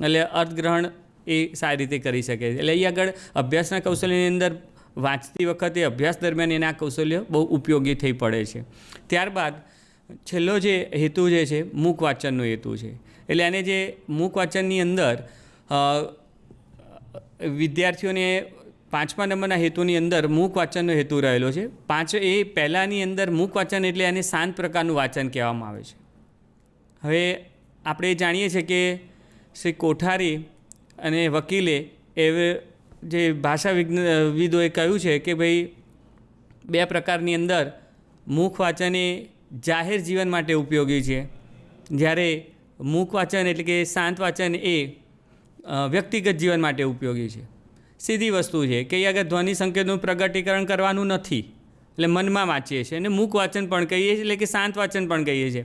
એટલે અર્થગ્રહણ એ સારી રીતે કરી શકે છે. એટલે અહીં આગળ અભ્યાસના કૌશલ્યની અંદર વાંચતી વખતે અભ્યાસ દરમિયાન એના કૌશલ્ય બહુ ઉપયોગી થઈ પડે છે. ત્યારબાદ છેલ્લો જે હેતુ જે છે મૂક વાંચનનો હેતુ છે. એટલે એને જે મૂક વાંચનની અંદર વિદ્યાર્થીઓને 5મા નંબરના હેતુની અંદર મૂક વાંચનનો હેતુ રહેલો છે. એ પહેલાંની અંદર મૂક વાંચન એટલે એને શાંત પ્રકારનું વાંચન કહેવામાં આવે છે. હવે આપણે જાણીએ છીએ કે શ્રી કોઠારી અને વકીલે જે ભાષાવિદોએ કહ્યું છે કે ભાઈ 2 પ્રકારની અંદર મૂક વાંચન એ જાહેર જીવન માટે ઉપયોગી છે, જ્યારે મૂક વાંચન એટલે કે શાંત વાંચન એ વ્યક્તિગત જીવન માટે ઉપયોગી છે. સીધી વસ્તુ છે કે આગળ ધ્વનિ સંકેતનું પ્રગટીકરણ કરવાનું નથી, એટલે મનમાં વાંચીએ છીએ, અને મૂક વાંચન પણ કહીએ છીએ, એટલે કે શાંત વાંચન પણ કહીએ છીએ.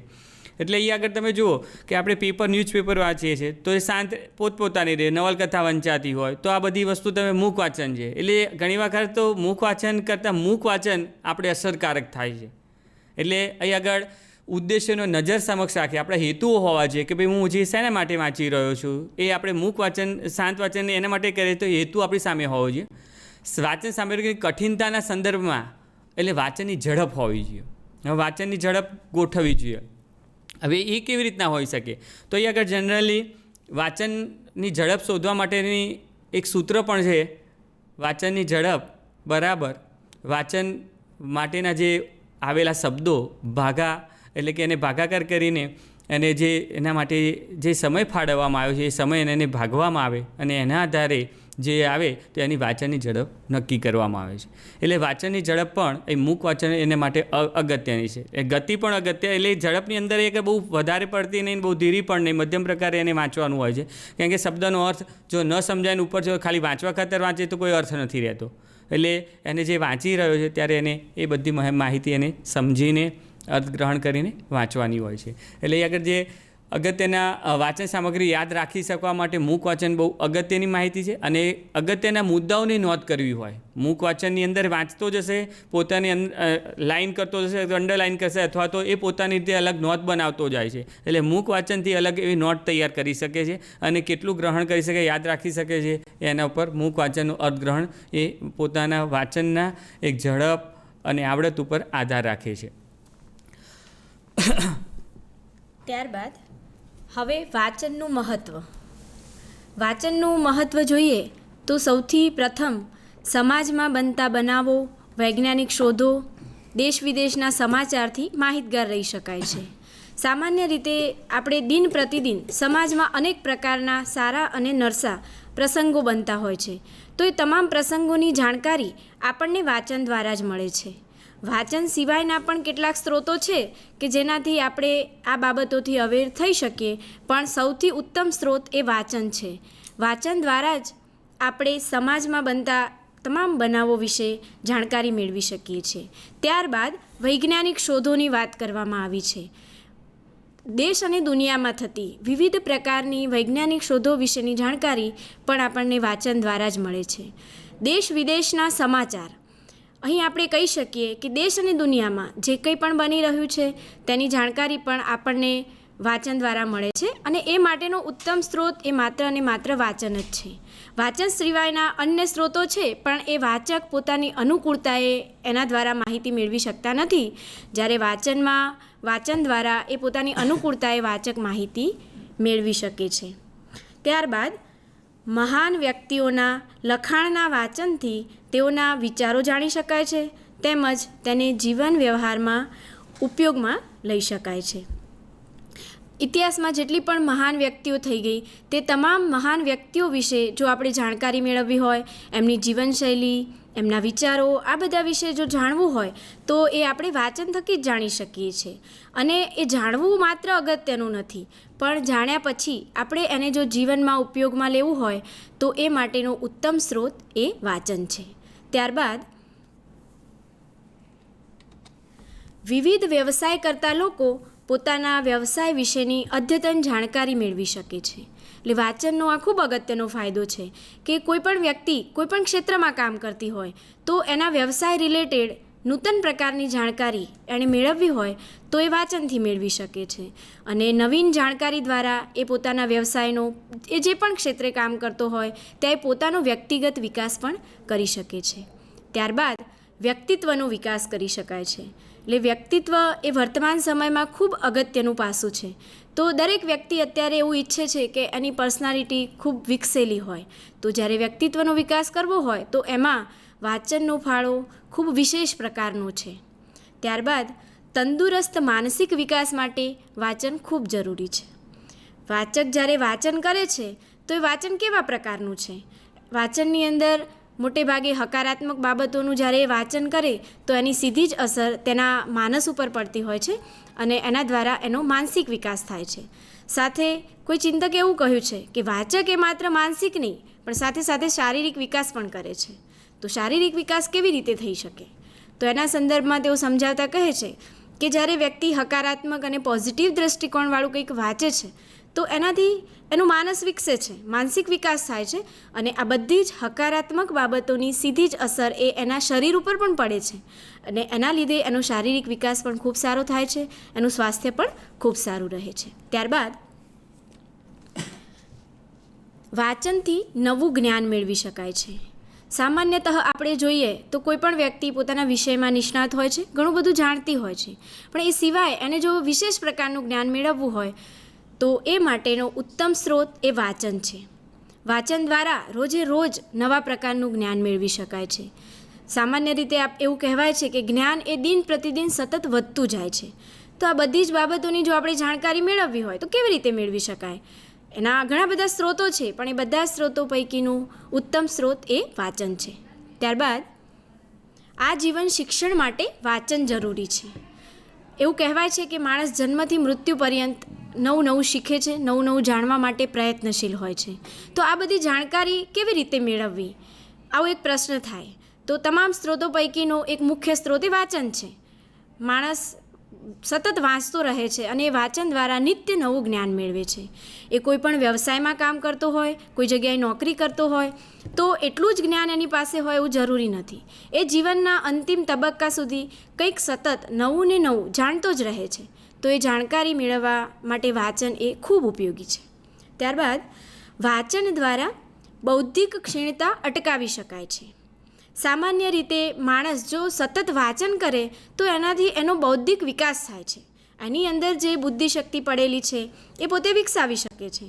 એટલે એ આગળ તમે જુઓ કે આપણે ન્યૂઝપેપર વાંચીએ છીએ તો એ શાંત પોતપોતાની રહે, નવલકથા વંચાતી હોય તો આ બધી વસ્તુ તમે મૂક વાંચન છે. એટલે ઘણી વખત તો મૂક વાંચન કરતાં મૂક વાંચન આપણે અસરકારક થાય છે. એટલે અહીં આગળ ઉદ્દેશ્યનો નજર સમક્ષ રાખી આપણા હેતુઓ હોવા જોઈએ કે ભાઈ હું જે શેના માટે વાંચી રહ્યો છું, એ આપણે મૂક વાંચન શાંત વાંચન એના માટે કરીએ તો હેતુ આપણી સામે હોવો જોઈએ. વાંચન સામે કઠિનતાના સંદર્ભમાં એટલે વાંચનની ઝડપ હોવી જોઈએ. હવે વાંચનની ઝડપ ગોઠવવી જોઈએ. હવે એ કેવી રીતના હોઈ શકે? તો અહીં આગળ જનરલી વાંચનની ઝડપ શોધવા માટેની એક સૂત્ર પણ છે. વાંચનની ઝડપ બરાબર વાંચન માટેના જે આવેલા શબ્દો ભાગા, એટલે કે એને ભાગાકાર કરીને અને જે એના માટે જે સમય ફાળવવામાં આવ્યો છે એ સમય એને ભાગવામાં આવે અને એના આધારે જે આવે તો એની વાંચનની ઝડપ નક્કી કરવામાં આવે છે. એટલે વાંચનની ઝડપ પણ એ મૂક વાંચન એને માટે અગત્યની છે. એ ગતિ પણ અગત્ય, એટલે ઝડપની અંદર એ બહુ વધારે પડતી નહીં, બહુ ધીરી પણ નહીં, મધ્યમ પ્રકારે એને વાંચવાનું હોય છે. કારણ કે શબ્દનો અર્થ જો ન સમજાય ઉપર જો ખાલી વાંચવા ખાતર વાંચે તો કોઈ અર્થ નથી રહેતો. એટલે એને જે વાંચી રહ્યો છે ત્યારે એને એ બધી માહિતી એને સમજીને અર્થગ્રહણ કરીને વાંચવાની હોય છે. એટલે એ આગળ જે અગત્યના વાંચન સામગ્રી યાદ રાખી શકવા માટે મૂક વાંચન બહુ અગત્યની માહિતી છે. અને અગત્યના મુદ્દાઓની નોંધ કરવી હોય. મૂક વાંચનની અંદર વાંચતો જશે, પોતાની લાઈન કરતો જશે, અંડરલાઈન કરશે, અથવા તો એ પોતાની રીતે અલગ નોંધ બનાવતો જાય છે. એટલે મૂક વાંચનથી અલગ એવી નોટ તૈયાર કરી શકે છે અને કેટલું ગ્રહણ કરી શકે, યાદ રાખી શકે છે, એના ઉપર મૂક વાંચનનું અર્થગ્રહણ એ પોતાના વાંચનના એક ઝડપ અને આવડત ઉપર આધાર રાખે છે. ત્યારબાદ હવે વાંચનનું મહત્ત્વ જોઈએ તો સૌથી પ્રથમ સમાજમાં બનતા બનાવો, વૈજ્ઞાનિક શોધો, દેશ વિદેશના સમાચારથી માહિતગાર રહી શકાય છે. સામાન્ય રીતે આપણે દિન પ્રતિદિન સમાજમાં અનેક પ્રકારના સારા અને નરસા પ્રસંગો બનતા હોય છે, તો એ તમામ પ્રસંગોની જાણકારી આપણને વાંચન દ્વારા જ મળે છે. વાંચન સિવાયના પણ કેટલાક સ્ત્રોતો છે કે જેનાથી આપણે આ બાબતોથી અવેર થઈ શકીએ, પણ સૌથી ઉત્તમ સ્ત્રોત એ વાંચન છે. વાંચન દ્વારા જ આપણે સમાજમાં બનતા તમામ બનાવો વિશે જાણકારી મેળવી શકીએ છીએ. ત્યારબાદ વૈજ્ઞાનિક શોધોની વાત કરવામાં આવી છે. દેશ અને દુનિયામાં થતી વિવિધ પ્રકારની વૈજ્ઞાનિક શોધો વિશેની જાણકારી પણ આપણને વાંચન દ્વારા જ મળે છે. દેશ વિદેશના સમાચાર, અહીં આપણે કહી શકીએ કે દેશ અને દુનિયામાં જે કંઈ પણ બની રહ્યું છે તેની જાણકારી પણ આપણને વાંચન દ્વારા મળે છે. અને એ માટેનો ઉત્તમ સ્ત્રોત એ માત્ર અને માત્ર વાંચન જ છે. વાંચન સિવાયના અન્ય સ્ત્રોતો છે પણ એ વાચક પોતાની અનુકૂળતાએ એના દ્વારા માહિતી મેળવી શકતા નથી, જ્યારે વાંચન દ્વારા એ પોતાની અનુકૂળતાએ વાચક માહિતી મેળવી શકે છે. ત્યારબાદ મહાન વ્યક્તિઓના લખાણના વાંચનથી તેઓના વિચારો જાણી શકાય છે, તેમજ તેને જીવન વ્યવહારમાં ઉપયોગમાં લઈ શકાય છે. ઇતિહાસમાં જેટલી પણ મહાન વ્યક્તિઓ થઈ ગઈ તે તમામ મહાન વ્યક્તિઓ વિશે જો આપણે જાણકારી મેળવવી હોય, એમની જીવનશૈલી, એમના વિચારો, આ બધા વિશે જો જાણવું હોય તો એ આપણે વાંચન થકી જ જાણી શકીએ છીએ. અને એ જાણવું માત્ર અગત્યનું નથી, પણ જાણ્યા પછી આપણે એને જો જીવનમાં ઉપયોગમાં લેવું હોય તો એ માટેનો ઉત્તમ સ્ત્રોત એ વાંચન છે. ત્યારબાદ વિવિધ વ્યવસાય કરતા લોકો પોતાના વ્યવસાય વિશેની અદ્યતન જાણકારી મેળવી શકે છે. એટલે વાંચનનો આ ખૂબ અગત્યનો ફાયદો છે કે કોઈપણ વ્યક્તિ કોઈપણ ક્ષેત્રમાં કામ કરતી હોય તો એના વ્યવસાય રિલેટેડ નૂતન પ્રકારની જાણકારી એણે મેળવવી હોય તો એ વાંચનથી મેળવી શકે છે. અને નવીન જાણકારી દ્વારા એ પોતાના વ્યવસાયનો એ જે પણ ક્ષેત્રે કામ કરતો હોય ત્યાં એ પોતાનો વ્યક્તિગત વિકાસ પણ કરી શકે છે. ત્યારબાદ વ્યક્તિત્વનો વિકાસ કરી શકાય છે. એટલે વ્યક્તિત્વ એ વર્તમાન સમયમાં ખૂબ અગત્યનું પાસું છે. તો દરેક વ્યક્તિ અત્યારે એવું ઈચ્છે છે કે એની પર્સનાલિટી ખૂબ વિકસેલી હોય. તો જ્યારે વ્યક્તિત્વનો વિકાસ કરવો હોય તો એમાં વાંચનનો ફાળો ખૂબ વિશેષ પ્રકારનો છે. ત્યારબાદ તંદુરસ્ત માનસિક વિકાસ માટે વાંચન ખૂબ જરૂરી છે. વાચક જ્યારે વાંચન કરે છે તો એ વાંચન કેવા પ્રકારનું છે? વાંચનની અંદર મોટે ભાગે હકારાત્મક બાબતોનું જ્યારે એ વાંચન કરે તો એની સીધી જ અસર તેના માનસ ઉપર પડતી હોય છે અને એના દ્વારા એનો માનસિક વિકાસ થાય છે. સાથે કોઈ ચિંતકે એવું કહ્યું છે કે વાચક એ માત્ર માનસિક નહીં પણ સાથે સાથે શારીરિક વિકાસ પણ કરે છે. તો શારીરિક વિકાસ કેવી રીતે થઈ શકે? તો એના સંદર્ભમાં તેઓ સમજાવતા કહે છે કે જ્યારે વ્યક્તિ હકારાત્મક અને પોઝિટિવ દૃષ્ટિકોણવાળું કંઈક વાંચે છે તો એનાથી એનું માનસ વિકસે છે, માનસિક વિકાસ થાય છે અને આ બધી જ હકારાત્મક બાબતોની સીધી જ અસર એ એના શરીર ઉપર પણ પડે છે અને એના લીધે એનો શારીરિક વિકાસ પણ ખૂબ સારો થાય છે, એનું સ્વાસ્થ્ય પણ ખૂબ સારું રહે છે. ત્યારબાદ વાંચનથી નવું જ્ઞાન મેળવી શકાય છે. સામાન્યતઃ આપણે જોઈએ તો કોઈ પણ વ્યક્તિ પોતાના વિષયમાં નિષ્ણાત હોય છે, ઘણું બધું જાણતી હોય છે, પણ એ સિવાય એને જો વિશેષ પ્રકારનું જ્ઞાન મેળવવું હોય તો એ માટેનો ઉત્તમ સ્ત્રોત એ વાંચન છે. વાંચન દ્વારા રોજે રોજ નવા પ્રકારનું જ્ઞાન મેળવી શકાય છે. સામાન્ય રીતે એવું કહેવાય છે કે જ્ઞાન એ દિન પ્રતિદિન સતત વધતું જાય છે. તો આ બધી જ બાબતોની જો આપણે જાણકારી મેળવવી હોય તો કેવી રીતે મેળવી શકાય? એના ઘણા બધા સ્ત્રોતો છે પણ એ બધા સ્ત્રોતો પૈકીનું ઉત્તમ સ્ત્રોત એ વાંચન છે. ત્યારબાદ આ જીવન શિક્ષણ માટે વાંચન જરૂરી છે. એવું કહેવાય છે કે માણસ જન્મથી મૃત્યુ પર્યંત નવું નવું શીખે છે, નવું નવું જાણવા માટે પ્રયત્નશીલ હોય છે. તો આ બધી જાણકારી કેવી રીતે મેળવવી? આવો એક પ્રશ્ન થાય તો તમામ સ્ત્રોતો પૈકીનો એક મુખ્ય સ્ત્રોત એ વાંચન છે. માણસ સતત વાંચતો રહે છે અને એ વાંચન દ્વારા નિત્ય નવું જ્ઞાન મેળવે છે. એ કોઈ પણ વ્યવસાયમાં કામ કરતો હોય, કોઈ જગ્યાએ નોકરી કરતો હોય તો એટલું જ જ્ઞાન એની પાસે હોય એવું જરૂરી નથી. એ જીવનના અંતિમ તબક્કા સુધી કંઈક સતત નવું ને નવું જાણતો જ રહે છે. તો એ જાણકારી મેળવવા માટે વાંચન એ ખૂબ ઉપયોગી છે. ત્યારબાદ વાંચન દ્વારા બૌદ્ધિક ક્ષીણતા અટકાવી શકાય છે. સામાન્ય રીતે માણસ જો સતત વાંચન કરે તો એનાથી એનો બૌદ્ધિક વિકાસ થાય છે. એની અંદર જે બુદ્ધિશક્તિ પડેલી છે એ પોતે વિકસાવી શકે છે.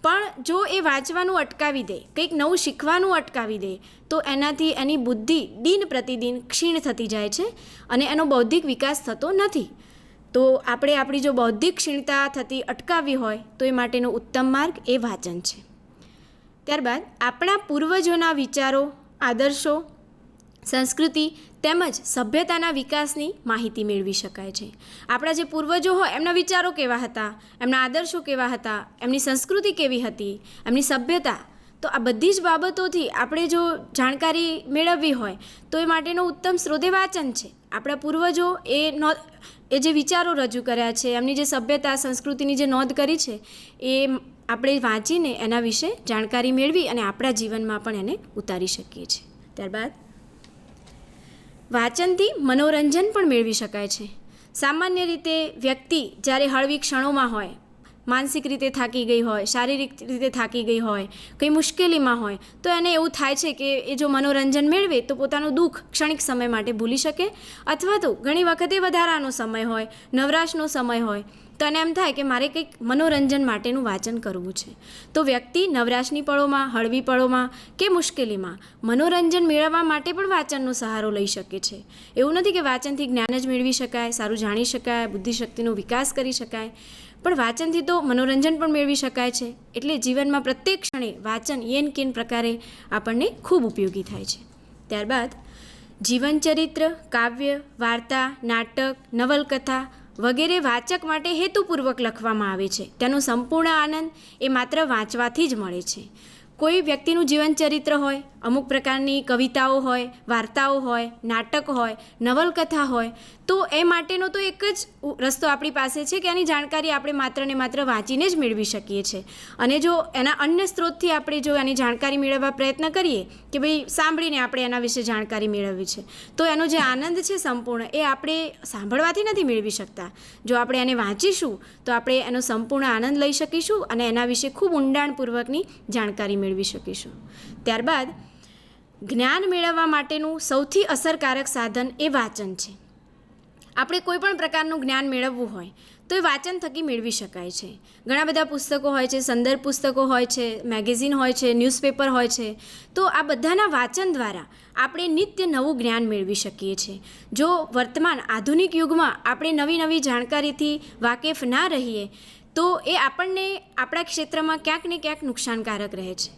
પણ જો એ વાંચવાનું અટકાવી દે, કંઈક નવું શીખવાનું અટકાવી દે તો એનાથી એની બુદ્ધિ દિન પ્રતિદિન ક્ષીણ થતી જાય છે અને એનો બૌદ્ધિક વિકાસ થતો નથી. તો આપણે આપણી જો બૌદ્ધિક ક્ષીણતા થતી અટકાવવી હોય તો એ માટેનો ઉત્તમ માર્ગ એ વાંચન છે. ત્યારબાદ આપણા પૂર્વજોના વિચારો, આદર્શો, સંસ્કૃતિ તેમજ સભ્યતાના વિકાસની માહિતી મેળવી શકાય છે. આપણા જે પૂર્વજો હોય એમના વિચારો કેવા હતા, એમના આદર્શો કેવા હતા, એમની સંસ્કૃતિ કેવી હતી, એમની સભ્યતા, તો આ બધી જ બાબતોથી આપણે જો જાણકારી મેળવવી હોય તો એ માટેનો ઉત્તમ સ્ત્રોત એ વાંચન છે. આપણા પૂર્વજો એ જે વિચારો રજૂ કર્યા છે, એમની જે સભ્યતા સંસ્કૃતિની જે નોંધ કરી છે એ આપણે વાંચીને એના વિશે જાણકારી મેળવી અને આપણા જીવનમાં પણ એને ઉતારી શકીએ છીએ. ત્યારબાદ વાંચનથી મનોરંજન પણ મેળવી શકાય છે. સામાન્ય રીતે વ્યક્તિ જ્યારે હળવી ક્ષણોમાં હોય, માનસિક રીતે થાકી ગઈ હોય, શારીરિક રીતે થાકી ગઈ હોય, કંઈ મુશ્કેલીમાં હોય તો એને એવું થાય છે કે એ જો મનોરંજન મેળવે તો પોતાનું દુઃખ ક્ષણિક સમય માટે ભૂલી શકે, અથવા તો ઘણી વખતે વધારાનો સમય હોય, નવરાશનો સમય હોય તો એને એમ થાય કે મારે કંઈક મનોરંજન માટેનું વાંચન કરવું છે. તો વ્યક્તિ નવરાશની પળોમાં, હળવી પળોમાં કે મુશ્કેલીમાં મનોરંજન મેળવવા માટે પણ વાંચનનો સહારો લઈ શકે છે. એવું નથી કે વાંચનથી જ્ઞાન જ મેળવી શકાય, સારું જાણી શકાય, બુદ્ધિશક્તિનો વિકાસ કરી શકાય, પણ વાંચનથી તો મનોરંજન પણ મેળવી શકાય છે. એટલે જીવનમાં પ્રત્યેક ક્ષણે વાંચન યેન કેન પ્રકારે આપણને ખૂબ ઉપયોગી થાય છે. ત્યારબાદ જીવનચરિત્ર, કાવ્ય, વાર્તા, નાટક, નવલકથા વગેરે વાચક માટે હેતુપૂર્વક લખવામાં આવે છે. તેનો સંપૂર્ણ આનંદ એ માત્ર વાંચવાથી જ મળે છે. કોઈ વ્યક્તિનું જીવનચરિત્ર હોય, અમુક પ્રકારની કવિતાઓ હોય, વાર્તાઓ હોય, નાટક હોય, નવલકથા હોય, તો એ માટેનો તો એક જ રસ્તો આપણી પાસે છે કે આની જાણકારી આપણે માત્ર ને માત્ર વાંચીને જ મેળવી શકીએ છીએ. અને જો એના અન્ય સ્ત્રોતથી આપણે જો આની જાણકારી મેળવવા પ્રયત્ન કરીએ કે ભાઈ સાંભળીને આપણે એના વિશે જાણકારી મેળવવી છે, તો એનો જે આનંદ છે સંપૂર્ણ એ આપણે સાંભળવાથી નથી મેળવી શકતા. જો આપણે એને વાંચીશું તો આપણે એનો સંપૂર્ણ આનંદ લઈ શકીશું અને એના વિશે ખૂબ ઊંડાણપૂર્વકની જાણકારી મેળવી શકીશું. ત્યારબાદ જ્ઞાન મેળવવા માટેનું સૌથી અસરકારક સાધન એ વાંચન છે. આપણે કોઈ પણ પ્રકારનું જ્ઞાન મેળવવું હોય તો એ વાંચન થકી મેળવી શકાય છે. ઘણા બધા પુસ્તકો હોય છે, સંદર્ભ પુસ્તકો હોય છે, મેગેઝિન હોય છે, ન્યૂઝપેપર હોય છે. તો આ બધાના વાંચન દ્વારા આપણે નિત્ય નવું જ્ઞાન મેળવી શકીએ છીએ. જો વર્તમાન આધુનિક યુગમાં આપણે નવી નવી જાણકારીથી વાકેફ ના રહીએ તો એ આપણને આપણા ક્ષેત્રમાં ક્યાંક ને ક્યાંક નુકસાનકારક રહે છે.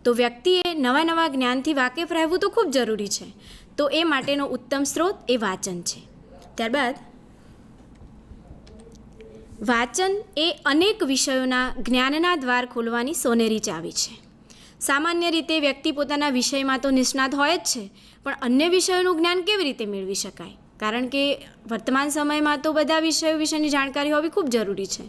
તો વ્યક્તિએ નવા નવા જ્ઞાનથી વાકેફ રહેવું તો ખૂબ જરૂરી છે. તો એ માટેનો ઉત્તમ સ્ત્રોત એ વાંચન છે. ત્યારબાદ વાંચન એ અનેક વિષયોના જ્ઞાનના દ્વાર ખોલવાની સોનેરી ચાવી છે. સામાન્ય રીતે વ્યક્તિ પોતાના વિષયમાં તો નિષ્ણાત હોય જ છે, પણ અન્ય વિષયોનું જ્ઞાન કેવી રીતે મેળવી શકાય? કારણ કે વર્તમાન સમયમાં તો બધા વિષયો વિશેની જાણકારી હોવી ખૂબ જરૂરી છે.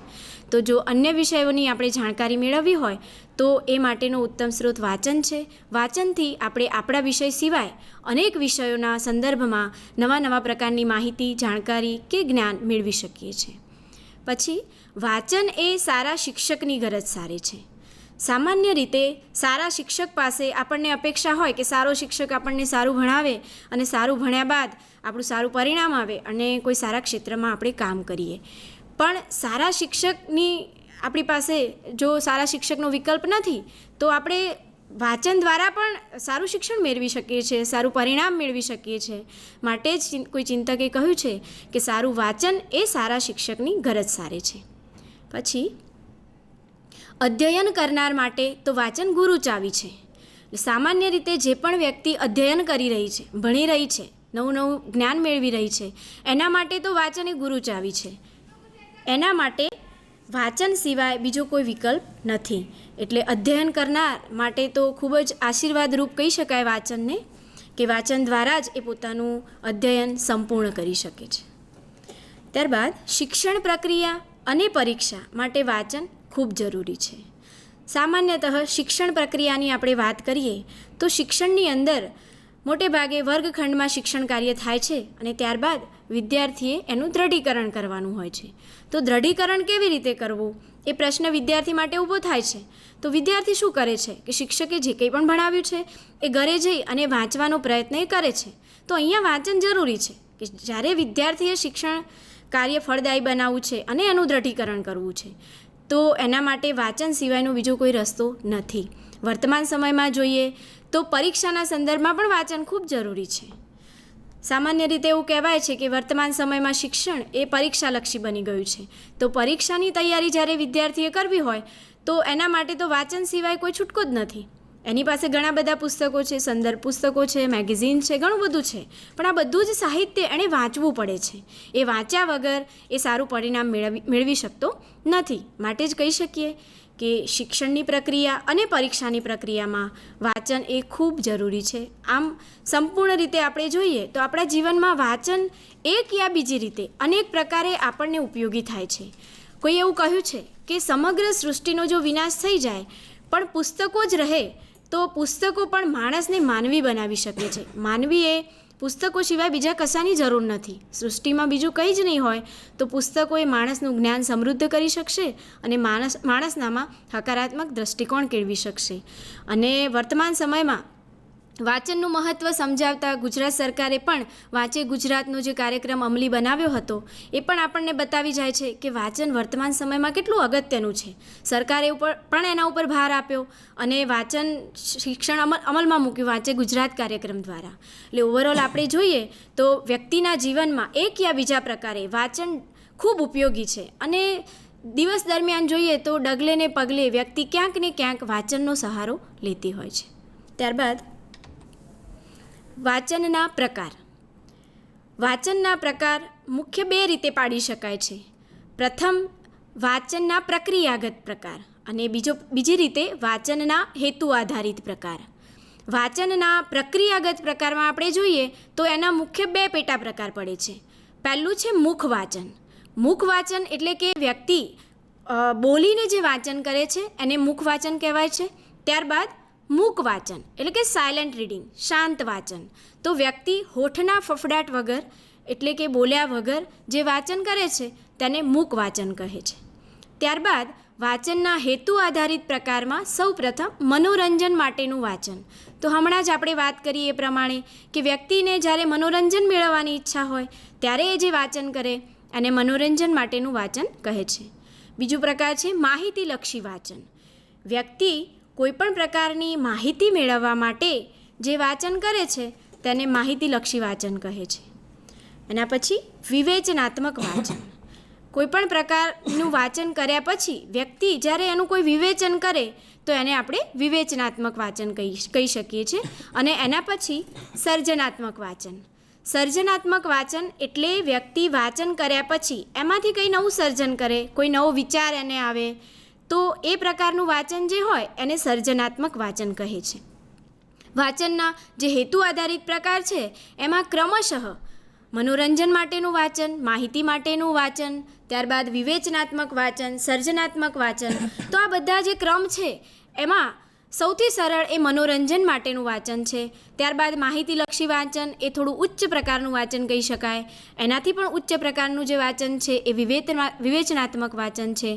તો જો અન્ય વિષયોની આપણે જાણકારી મેળવવી હોય તો એ માટેનો ઉત્તમ સ્ત્રોત વાંચન છે. વાંચનથી આપણે આપણા વિષય સિવાય અનેક વિષયોના સંદર્ભમાં નવા નવા પ્રકારની માહિતી, જાણકારી કે જ્ઞાન મેળવી શકીએ છીએ. પછી વાંચન એ સારા શિક્ષકની ગરજ સારે છે. સામાન્ય રીતે સારા શિક્ષક પાસે આપણને અપેક્ષા હોય કે સારો શિક્ષક આપણને સારું ભણાવે અને સારું ભણ્યા બાદ આપણું સારું પરિણામ આવે અને કોઈ સારા ક્ષેત્રમાં આપણે કામ કરીએ. પણ સારા શિક્ષકની આપણી પાસે જો સારા શિક્ષકનો વિકલ્પ નથી તો આપણે વાંચન દ્વારા પણ સારું શિક્ષણ મેળવી શકીએ છીએ, સારું પરિણામ મેળવી શકીએ છીએ. માટે જ કોઈ ચિંતકે કહ્યું છે કે સારું વાંચન એ સારા શિક્ષકની ગરજ સારે છે. પછી અધ્યયન કરનાર માટે તો વાંચન ગુરુ ચાવી છે. સામાન્ય રીતે જે પણ વ્યક્તિ અધ્યયન કરી રહી છે, ભણી રહી છે, નવું નવું જ્ઞાન મેળવી રહી છે, એના માટે તો વાંચન એ ગુરુ ચાવી છે. એના માટે વાંચન સિવાય બીજો કોઈ વિકલ્પ નથી. એટલે અધ્યયન કરનાર માટે તો ખૂબ જ આશીર્વાદરૂપ કહી શકાય વાંચનને, કે વાંચન દ્વારા જ એ પોતાનું અધ્યયન સંપૂર્ણ કરી શકે છે. ત્યારબાદ શિક્ષણ પ્રક્રિયા અને પરીક્ષા માટે વાંચન ખૂબ જરૂરી છે. સામાન્યતઃ શિક્ષણ પ્રક્રિયાની આપણે વાત કરીએ તો શિક્ષણની અંદર મોટે ભાગે વર્ગખંડમાં શિક્ષણ કાર્ય થાય છે અને ત્યારબાદ વિદ્યાર્થીએ એનું દ્રઢીકરણ કરવાનું હોય છે. તો દ્રઢીકરણ કેવી રીતે કરવું એ પ્રશ્ન વિદ્યાર્થી માટે ઊભો થાય છે. તો વિદ્યાર્થી શું કરે છે કે શિક્ષકે જે કંઈ પણ ભણાવ્યું છે એ ઘરે જઈ અને વાંચવાનો પ્રયત્ન એ કરે છે. તો અહીંયા વાંચન જરૂરી છે કે જ્યારે વિદ્યાર્થીએ શિક્ષણ કાર્ય ફળદાયી બનાવવું છે અને એનું દ્રઢીકરણ કરવું છે તો એના માટે વાંચન સિવાયનો બીજો કોઈ રસ્તો નથી. વર્તમાન સમયમાં જોઈએ તો પરીક્ષાના સંદર્ભમાં પણ વાંચન ખૂબ જરૂરી છે. સામાન્ય રીતે એવું કહેવાય છે કે વર્તમાન સમયમાં શિક્ષણ એ પરીક્ષાલક્ષી બની ગયું છે. તો પરીક્ષાની તૈયારી જ્યારે વિદ્યાર્થીએ કરવી હોય તો એના માટે તો વાંચન સિવાય કોઈ છૂટકો જ નથી. એની પાસે ઘણા બધા પુસ્તકો છે, સંદર્ભ પુસ્તકો છે, મેગેઝિન છે, ઘણું બધું છે, પણ આ બધું જ સાહિત્ય એણે વાંચવું પડે છે. એ વાંચ્યા વગર એ સારું પરિણામ મેળવી શકતો નથી. માટે જ કહી શકીએ કે શિક્ષણની પ્રક્રિયા અને પરીક્ષાની પ્રક્રિયામાં વાંચન એ ખૂબ જરૂરી છે. આમ સંપૂર્ણ રીતે આપણે જોઈએ તો આપણા જીવનમાં વાંચન એક યા બીજી રીતે અનેક પ્રકારે આપણને ઉપયોગી થાય છે. કોઈ એવું કહ્યું છે કે સમગ્ર સૃષ્ટિનો જો વિનાશ થઈ જાય પણ પુસ્તકો જ રહે તો પુસ્તકો પણ માણસને માનવી બનાવી શકે છે. માનવીએ પુસ્તકો સિવાય બીજા કશાની જરૂર નથી. સૃષ્ટિમાં બીજું કંઈ જ નહીં હોય તો પુસ્તકો એ માણસનું જ્ઞાન સમૃદ્ધ કરી શકશે અને માણસનામાં હકારાત્મક દૃષ્ટિકોણ કેળવી શકશે. અને વર્તમાન સમયમાં વાંચનનું મહત્ત્વ સમજાવતા ગુજરાત સરકારે પણ વાંચે ગુજરાતનો જે કાર્યક્રમ અમલી બનાવ્યો હતો એ પણ આપણને બતાવી જાય છે કે વાંચન વર્તમાન સમયમાં કેટલું અગત્યનું છે. સરકારે પણ એના ઉપર ભાર આપ્યો અને વાંચન શિક્ષણ અમલમાં મૂક્યું વાંચે ગુજરાત કાર્યક્રમ દ્વારા. એટલે ઓવરઓલ આપણે જોઈએ તો વ્યક્તિના જીવનમાં એક યા બીજા પ્રકારે વાંચન ખૂબ ઉપયોગી છે અને દિવસ દરમિયાન જોઈએ તો ડગલે ને પગલે વ્યક્તિ ક્યાંક ને ક્યાંક વાંચનનો સહારો લેતી હોય છે. ત્યારબાદ વાંચનના પ્રકાર. વાંચનના પ્રકાર મુખ્ય બે રીતે પાડી શકાય છે. પ્રથમ વાંચનના પ્રક્રિયાગત પ્રકાર અને બીજી રીતે વાંચનના હેતુ આધારિત પ્રકાર. વાંચનના પ્રક્રિયાગત પ્રકારમાં આપણે જોઈએ તો એના મુખ્ય 2 પેટા પ્રકાર પડે છે. પહેલું છે મુખ વાંચન. મુખ વાંચન એટલે કે વ્યક્તિ બોલીને જે વાંચન કરે છે એને મુખ વાંચન કહેવાય છે. ત્યારબાદ મૂક વાંચન એટલે કે સાયલેન્ટ રીડિંગ, શાંત વાંચન. તો વ્યક્તિ હોઠના ફફડાટ વગર એટલે કે બોલ્યા વગર જે વાંચન કરે છે તેને મૂક વાંચન કહે છે. ત્યારબાદ વાંચનના હેતુ આધારિત પ્રકારમાં સૌપ્રથમ મનોરંજન માટેનું વાંચન. તો હમણાં જ આપણે વાત કરી એ પ્રમાણે કે વ્યક્તિને જ્યારે મનોરંજન મેળવવાની ઈચ્છા હોય ત્યારે એ જે વાંચન કરે અને મનોરંજન માટેનું વાંચન કહે છે. બીજું પ્રકાર છે માહિતીલક્ષી વાંચન. વ્યક્તિ કોઈપણ પ્રકારની માહિતી મેળવવા માટે જે વાંચન કરે છે તેને માહિતીલક્ષી વાંચન કહે છે. એના પછી વિવેચનાત્મક વાંચન. કોઈપણ પ્રકારનું વાંચન કર્યા પછી વ્યક્તિ જ્યારે એનું કોઈ વિવેચન કરે તો એને આપણે વિવેચનાત્મક વાંચન કહી શકીએ છીએ. અને એના પછી સર્જનાત્મક વાંચન. સર્જનાત્મક વાંચન એટલે વ્યક્તિ વાંચન કર્યા પછી એમાંથી કંઈ નવું સર્જન કરે, કોઈ નવો વિચાર એને આવે તો એ પ્રકારનું વાંચન જે હોય એને સર્જનાત્મક વાંચન કહે છે. વાંચનના જે હેતુ આધારિત પ્રકાર છે એમાં ક્રમશઃ મનોરંજન માટેનું વાંચન, માહિતી માટેનું વાંચન, ત્યારબાદ વિવેચનાત્મક વાંચન, સર્જનાત્મક વાંચન. તો આ બધા જે ક્રમ છે એમાં સૌથી સરળ એ મનોરંજન માટેનું વાંચન છે. ત્યારબાદ માહિતીલક્ષી વાંચન એ થોડું ઉચ્ચ પ્રકારનું વાંચન કહી શકાય. એનાથી પણ ઉચ્ચ પ્રકારનું જે વાંચન છે એ વિવેચનાત્મક વાંચન છે.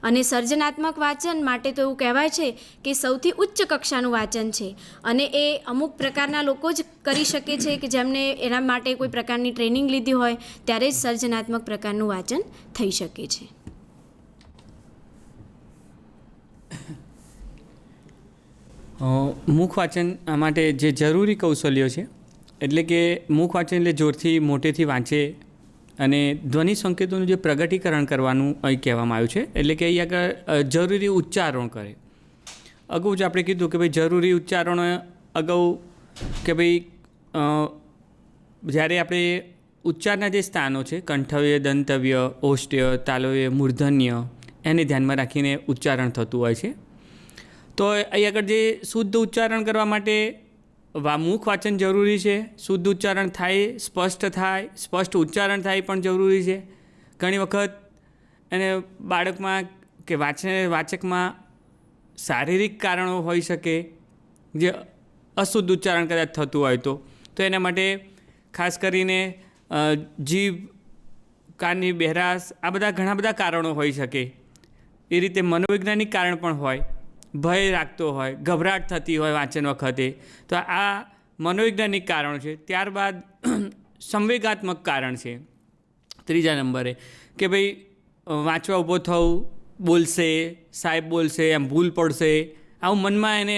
અને સર્જનાત્મક વાંચન માટે તો એવું કહેવાય છે કે સૌથી ઉચ્ચ કક્ષાનું વાંચન છે અને એ અમુક પ્રકારના લોકો જ કરી શકે છે કે જેમને એના માટે કોઈ પ્રકારની ટ્રેનિંગ લીધી હોય ત્યારે જ સર્જનાત્મક પ્રકારનું વાંચન થઈ શકે છે. મુખ વાંચન માટે જે જરૂરી કૌશલ્યો છે એટલે કે મુખ વાંચન એટલે જોરથી મોટેથી વાંચે અને ધ્વનિ સંકેતોનું જે પ્રગટીકરણ કરવાનું અહીં કહેવામાં આવ્યું છે. એટલે કે અહીં આગળ જરૂરી ઉચ્ચારણ કરે. અગાઉ જ આપણે કીધું કે ભાઈ જરૂરી ઉચ્ચારણો અગાઉ કે ભાઈ જ્યારે આપણે ઉચ્ચારના જે સ્થાનો છે કંઠવ્ય, દંતવ્ય, ઓષ્ઠ્ય, તાલવ્ય, મૂર્ધન્ય એને ધ્યાનમાં રાખીને ઉચ્ચારણ થતું હોય છે. તો અહીં આગળ જે શુદ્ધ ઉચ્ચારણ કરવા માટે મુખ વાંચન જરૂરી છે. શુદ્ધ ઉચ્ચારણ થાય, સ્પષ્ટ થાય, સ્પષ્ટ ઉચ્ચારણ થાય પણ જરૂરી છે. ઘણી વખત એને બાળકમાં કે વાચકમાં શારીરિક કારણો હોઈ શકે જે અશુદ્ધ ઉચ્ચારણ કદાચ થતું હોય તો એના માટે ખાસ કરીને જીભ, કાનની બહેરાશ આ બધા ઘણા બધા કારણો હોઈ શકે. એ રીતે મનોવૈજ્ઞાનિક કારણ પણ હોય, ભય રાખતો હોય, ગભરાટ થતી હોય વાંચન વખતે, તો આ મનોવૈજ્ઞાનિક કારણો છે. ત્યારબાદ સંવેગાત્મક કારણ છે ત્રીજા નંબરે કે ભાઈ વાંચવા ઊભો થવું, બોલશે, સાહેબ બોલશે, એમ ભૂલ પડશે, આવું મનમાં એને